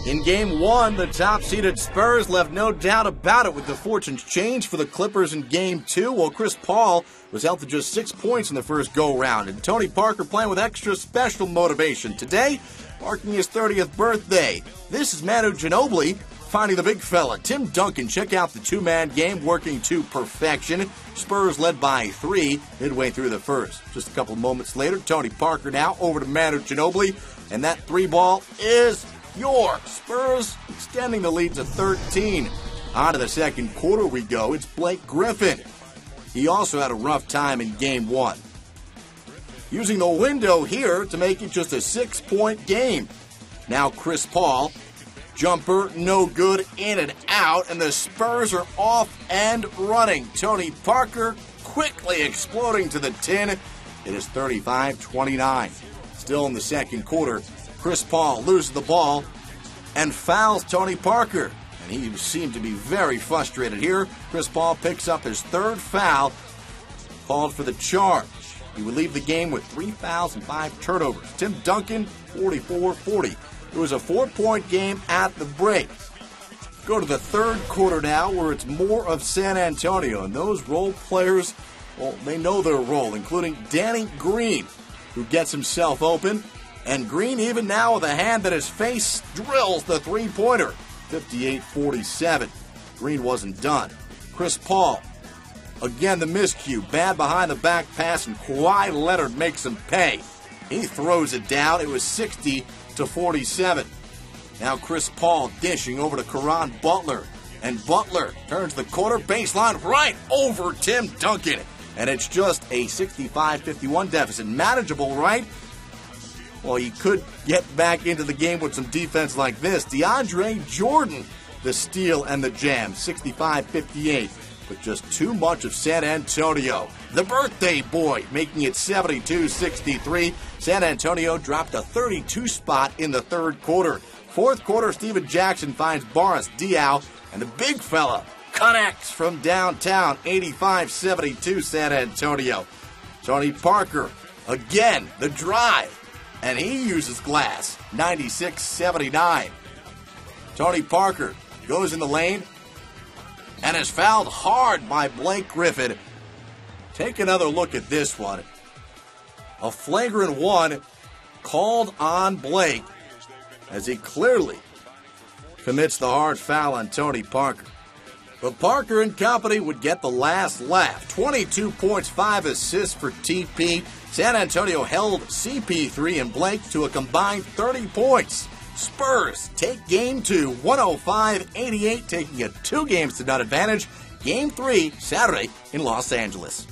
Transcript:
In Game 1, the top-seeded Spurs left no doubt about it with the fortunes changed for the Clippers in Game 2, while Chris Paul was held to just 6 points in the first go-round, and Tony Parker playing with extra special motivation. Today, marking his 30th birthday. This is Manu Ginobili finding the big fella. Tim Duncan, check out the two-man game working to perfection. Spurs led by 3 midway through the first. Just a couple moments later, Tony Parker now over to Manu Ginobili, and that 3-ball is yours. Spurs extending the lead to 13. On to the second quarter we go. It's Blake Griffin. He also had a rough time in Game 1. Using the window here to make it just a 6-point game. Now Chris Paul. Jumper, no good, in and out, and the Spurs are off and running. Tony Parker quickly exploding to the tin. It is 35-29. Still in the second quarter, Chris Paul loses the ball and fouls Tony Parker. And he seemed to be very frustrated here. Chris Paul picks up his third foul, called for the charge. He would leave the game with 3 fouls and 5 turnovers. Tim Duncan, 44-40. It was a 4-point game at the break. Go to the third quarter now, where it's more of San Antonio. And those role players, well, they know their role, including Danny Green, who gets himself open. And Green, even now with a hand that his face, drills the three-pointer. 58-47. Green wasn't done. Chris Paul, again the miscue. Bad behind-the-back pass, and Kawhi Leonard makes him pay. He throws it down. It was 60-47. Now Chris Paul dishing over to Caron Butler. And Butler turns the corner baseline right over Tim Duncan. And it's just a 65-51 deficit. Manageable, right? Well, he could get back into the game with some defense like this. DeAndre Jordan, the steal and the jam, 65-58. But just too much of San Antonio. The birthday boy making it 72-63. San Antonio dropped a 32 spot in the third quarter. Fourth quarter, Steven Jackson finds Boris Diaw, and the big fella connects from downtown. 85-72 San Antonio. Tony Parker, again, the drive. And he uses glass, 96-79. Tony Parker goes in the lane and is fouled hard by Blake Griffin. Take another look at this one. A flagrant one called on Blake as he clearly commits the hard foul on Tony Parker. But Parker and company would get the last laugh. 22 points, 5 assists for TP. San Antonio held CP3 and Blake to a combined 30 points. Spurs take Game 2, 105-88, taking a 2-0 advantage. Game 3, Saturday in Los Angeles.